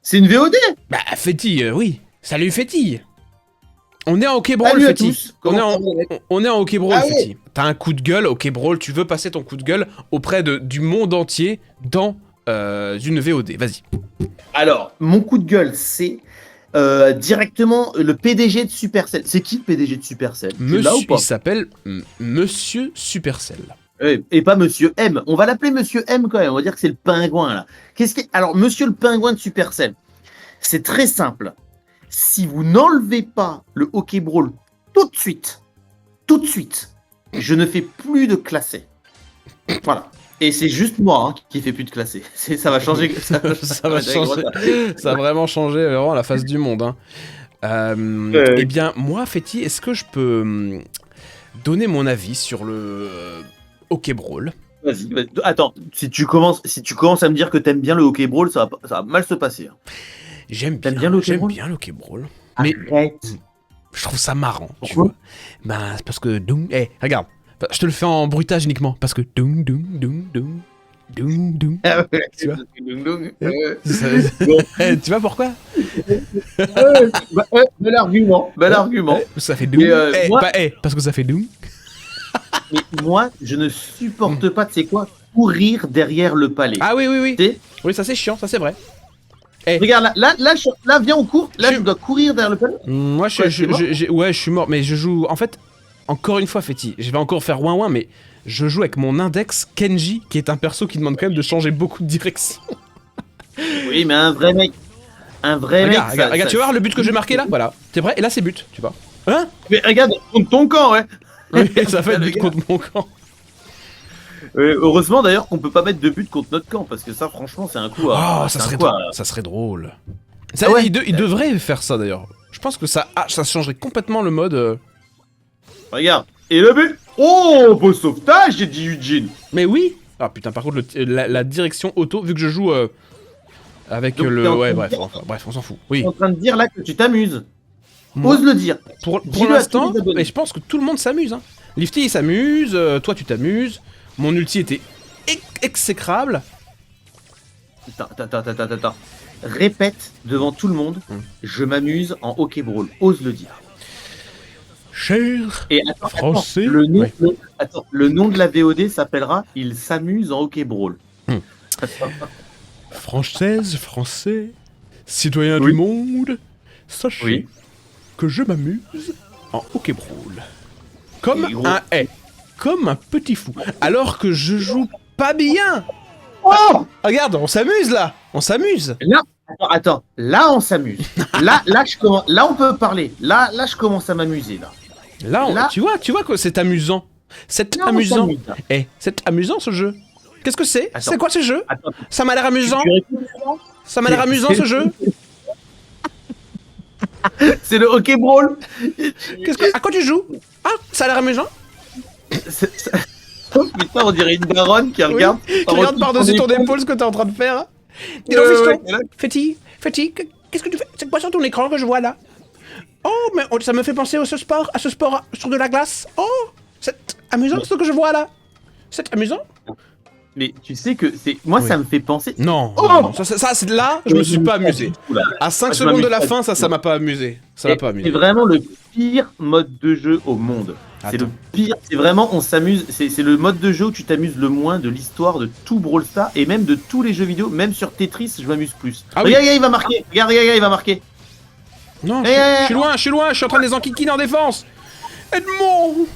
C'est une VOD. Bah, Fetty, oui. Salut Fetty. On est en OK Brawl, Salut à Fetty. tous. On est Comment en, ça va, mec on est en OK Brawl, Ah ouais. Fetty. T'as un coup de gueule, OK Brawl, tu veux passer ton coup de gueule auprès du monde entier dans une VOD. Vas-y. Alors, mon coup de gueule, c'est directement le PDG de Supercell. C'est qui le PDG de Supercell? Tu l'as ou Monsieur, pas? il s'appelle Monsieur Supercell. Et pas Monsieur M. On va l'appeler Monsieur M quand même. On va dire que c'est le pingouin là. Alors, Monsieur le pingouin de Supercell, c'est très simple. Si vous n'enlevez pas le hockey brawl tout de suite, je ne fais plus de classé. Voilà. Et c'est juste moi hein, qui fais plus de classé. Ça va changer. Ça va changer. Ça va vraiment changer vraiment la face du monde. Hein. Eh bien, moi, Fetty, est-ce que je peux donner mon avis sur le hockey brawl? Vas-y. Attends, si tu commences à me dire que t'aimes bien le hockey brawl, ça va mal se passer. Hein. J'aime T'aimes bien le le hockey brawl. Mais Arrête. je trouve ça marrant, tu Pourquoi vois. Ben, c'est parce que... regarde. Je te le fais en bruitage uniquement. Parce que... Ah ouais. Tu vois Bon. Tu vois pourquoi? Bel argument. Bel argument. Ça fait moi- parce que ça fait doom. Mais moi, je ne supporte pas, tu sais quoi, courir derrière le palais. Ah oui, oui, oui. Tu sais, Oui, ça c'est chiant, ça c'est vrai. regarde, là, viens, on court. Là, Je- je dois courir derrière le palais. Moi, Ouais, t'es mort je suis mort, mais je joue... En fait, encore une fois, Fetty, je vais encore faire ouin-ouin, mais je joue avec mon index Kenji, qui est un perso qui demande quand même de changer beaucoup de direction. Oui, mais un vrai mec. Regarde, tu vas voir le but que j'ai marqué là? Voilà. T'es prêt? Et là, c'est but, tu vois. Hein? Mais regarde, contre ton camp, ouais. Oui, ça fait Le but gars. contre mon camp. Heureusement d'ailleurs qu'on peut pas mettre de but contre notre camp, parce que ça, franchement, c'est un coup à. Oh, c'est ça un serait, coup à- ça serait drôle. Ça, Ah ouais. il devrait faire ça d'ailleurs. Je pense que ça changerait complètement le mode. Regarde. Et le but. Oh, beau sauvetage, j'ai dit Eugene. Mais oui! Ah putain, par contre, la direction auto, vu que je joue avec Donc, t'es le. en Ouais, train de bref, on s'en fout. Je Oui. suis en train de dire là que tu t'amuses. Moi, Ose le dire. pour dis-le à l'instant, tous les abonnés. mais je pense que tout le monde s'amuse. Hein. Lifty il s'amuse, toi tu t'amuses. Mon ulti était exécrable. Attends. Répète devant tout le monde. Je m'amuse en hockey brawl. Ose le dire. Cher Et attends, Français. le nom, Ouais. le nom de la VOD s'appellera Il s'amuse en hockey brawl. Française, français, citoyen Oui. du monde, sachez Oui. que je m'amuse en hockey brawl. Comme Et gros. comme un petit fou. Alors que je joue pas bien. Oh Regarde, on s'amuse là. On s'amuse. Là, attends. Là, on s'amuse. là, on peut parler. Là, je commence à m'amuser là. Là, Là- tu vois que c'est amusant. C'est Là, on amusant. s'amuse, là. C'est amusant ce jeu. Qu'est-ce que c'est? Attends. C'est quoi ce jeu? Attends. Ça m'a l'air amusant. Tu réécoutes ça Ça m'a l'air amusant ce jeu. C'est le hockey brawl. À quoi tu joues? Ah, ça a l'air amusant. Oh putain, on dirait une daronne qui regarde. Tu regardes par-dessus ton épaule ce que t'es en train de faire. Dis donc, fiston. Fetty, qu'est-ce que tu fais? C'est quoi sur ton écran que je vois là? Oh, mais ça me fait penser à ce sport sur de la glace. Oh, c'est amusant ce que je vois là. C'est amusant? Mais tu sais que c'est moi, Oui. ça me fait penser. Non, Oh non, ça c'est là, je me suis pas amusé. À 5 Je secondes de la m'amuse pas fin, du tout. ça m'a pas amusé. Ça m'a pas C'est amusé. vraiment le pire mode de jeu au monde. C'est Attends. le pire. C'est vraiment, on s'amuse. C'est le mode de jeu où tu t'amuses le moins de l'histoire de tout Brawl Stars et même de tous les jeux vidéo. Même sur Tetris, je m'amuse plus. Ah oui. Regarde, il va marquer. Regarde, il va marquer. Non, Eh, je suis loin, je suis en train de les enquiquiner en défense. Edmond.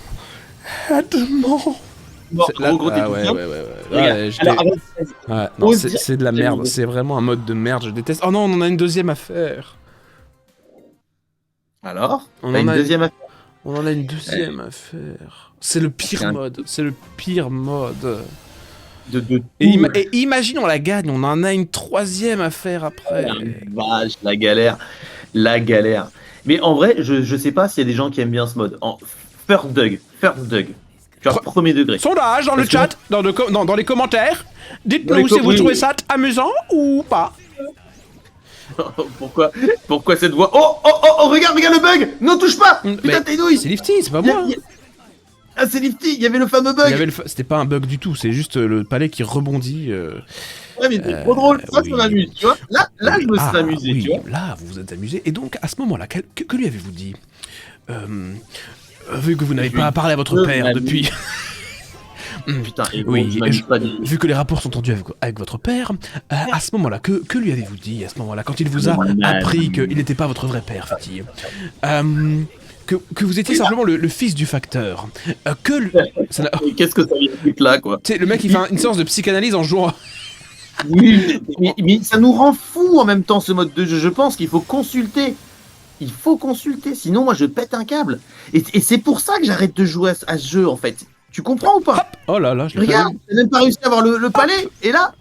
Bon, C'est- là- gros, t'es ah tout ouais, bien. ouais. Regarde. Ouais, j'étais- Alors, vas-y. Ouais, non, Ose c'est dire- c'est de la merde, c'est vraiment un mode de merde, je déteste. Oh non, on en a une deuxième à faire. Alors, On t'as en une a- deuxième affaire. On en a une deuxième à faire. C'est le pire Tiens. mode, c'est le pire mode. de Et, tout. et imagine, on la gagne, on en a une troisième à faire après. Vache, la galère. La galère. Mais en vrai, je sais pas s'il y a des gens qui aiment bien ce mode. En First Dug. Tu vois, premier degré. Sondage dans le Parce que- chat, dans les commentaires. Dans Dites-nous les si vous oui, trouvez oui. ça amusant ou pas. Pourquoi cette voix? Oh, regarde le bug! Non, touche pas! Putain, Mais tes nouilles! c'est Lifty, c'est pas moi. hein. Ah, c'est Lifty, il y avait le fameux bug. C'était pas un bug du tout, c'est juste le palais qui rebondit. Ouais, mais c'est trop drôle, ça m'amuse, tu vois. Là, Oui, je me suis amusé, oui, tu vois. là, vous vous êtes amusé. Et donc, à ce moment-là, que lui avez-vous dit vu que vous n'avez pas parlé à votre père depuis... Putain, et Oui, je m'amuse pas du tout. vu que les rapports sont tendus avec votre père, à ce moment-là, que lui avez-vous dit à ce moment-là, quand il vous a appris qu'il n'était pas votre vrai père, Fatih que vous étiez simplement le fils du facteur. Qu'est-ce que ça vient foutre là, quoi? Tu sais, le mec, il fait une séance de psychanalyse en jouant... Oui, mais ça nous rend fous en même temps, ce mode de jeu. Je pense qu'il faut consulter. Il faut consulter, sinon moi je pète un câble. Et c'est pour ça que j'arrête de jouer à ce jeu, en fait. Tu comprends ou pas? Oh là là, je l'ai Regarde, j'ai même pas réussi à avoir le palais, et là...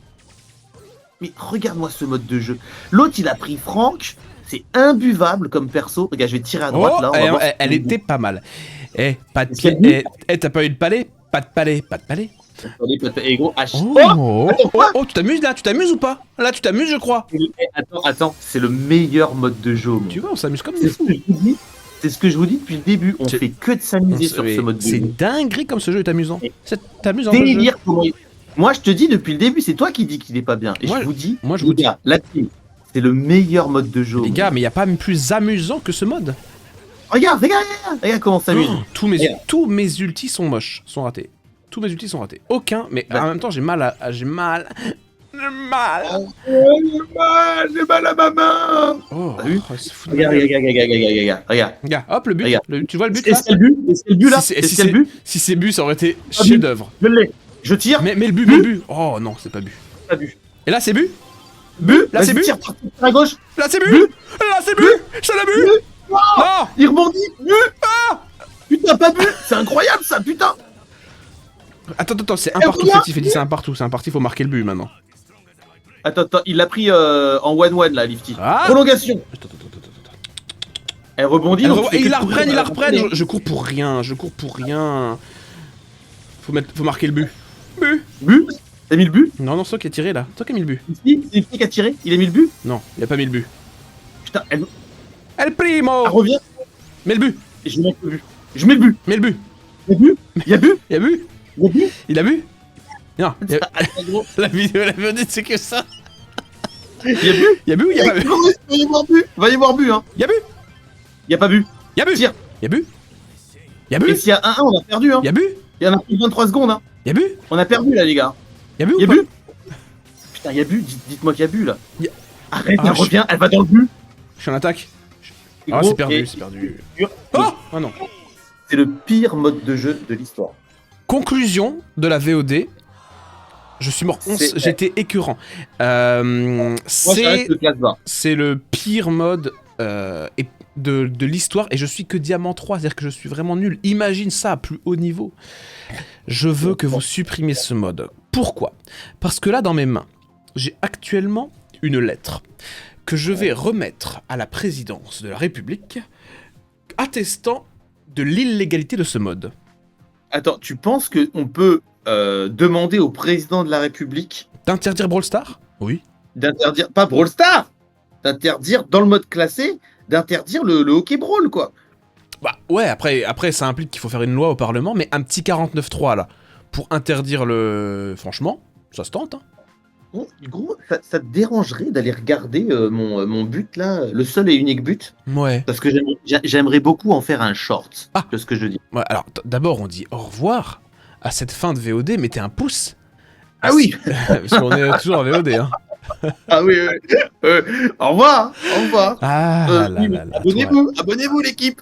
Mais regarde-moi ce mode de jeu. L'autre, il a pris Franck, c'est imbuvable comme perso. Regarde, je vais tirer à droite, là. On va voir. Elle était pas mal. Pas de Est-ce qu'il y a palais. T'as pas eu de palais? Pas de palais, pas de palais. Et gros, Tu t'amuses là? Tu t'amuses ou pas? Là, tu t'amuses, je crois. Attends, c'est le meilleur mode de jeu. Tu vois, on s'amuse comme des fous. C'est ce que je vous dis depuis le début. On fait que de s'amuser sur ce mode de jeu. C'est dinguerie comme ce jeu est amusant. C'est amusant. Délire comment Moi, je te dis depuis le début, c'est toi qui dis qu'il est pas bien. Et je vous dis, la team, c'est le meilleur mode de jeu. Les gars, mais il y a pas même plus amusant que ce mode. Regarde comment ça s'amuse. Tous mes ultis sont moches, sont ratés. Tous mes ultis sont ratés. Aucun, mais en même temps, j'ai mal. J'ai mal à ma main. Oh, t'as vu? Regarde. Regarde, hop, le but. Regarde. Tu vois le but là? C'est le but là. C'est le but. Si c'est but, ça aurait été chef d'œuvre. Je l'ai. Je tire. Mais le but. Oh non, c'est pas but. Pas but. Et là, c'est but. Là, c'est but. Tire à gauche. Là, c'est but. Là, c'est but. C'est le but. Non. Il rebondit. But. Putain, pas but. C'est incroyable ça, putain. Attends, c'est un partout, Fetty, c'est un partout, faut marquer le but maintenant. Attends, il l'a pris en 1-1 là, Lifty. Ah. Prolongation. Elle rebondit. Et ils la reprennent, je cours pour rien, Faut marquer le but. But. T'as mis le but? Non, c'est toi qui as tiré là, toi qui as mis le but. C'est Lifty qui a tiré, il a mis le but? Non, il a pas mis le but. Putain, El Primo. Elle revient. Mets le but. Et je mets le but. Je mets le but. Mets le but. Il y a but. Il a bu. Il a bu. Non. La vidéo c'est que ça. Il y a bu ou il y a pas bu? Va y avoir but, hein. Il y a bu. Il y a pas bu. Il y a bu. Tire. Il y a bu. Il y a bu. Et s'il y a 1-1, on a perdu, hein. Il y a bu. Il y en a plus de 23 secondes, hein. Il y a bu. On a perdu là, les gars. Il y a bu. Il y a bu. Putain, il y a bu. Dites-moi qu'il y a bu là. Arrête, elle revient, elle va dans le but. Je suis en attaque. Ah, c'est perdu, Oh non. C'est le pire mode de jeu de l'histoire. Conclusion de la VOD. Je suis mort. J'étais écœurant. C'est le pire mode de l'histoire et je suis que diamant 3, c'est-à-dire que je suis vraiment nul. Imagine ça à plus haut niveau. Je veux que vous supprimiez ce mode. Pourquoi? Parce que là, dans mes mains, j'ai actuellement une lettre que je vais remettre à la présidence de la République attestant de l'illégalité de ce mode. Attends, tu penses qu'on peut demander au président de la République d'interdire Brawl Stars? Oui. D'interdire, pas Brawl Stars, d'interdire dans le mode classé, d'interdire le hockey brawl, quoi. Bah ouais, après ça implique qu'il faut faire une loi au Parlement, mais un petit 49.3 là, pour interdire le... Franchement, ça se tente, hein. Gros, ça te dérangerait d'aller regarder mon but là, le seul et unique but? Ouais. Parce que j'aimerais beaucoup en faire un short, de ce que je dis. Ouais, alors d'abord on dit au revoir à cette fin de VOD, mettez un pouce. Ah oui. Parce qu'on est toujours en VOD, hein. Ah oui, au revoir. Ah, abonnez-vous l'équipe.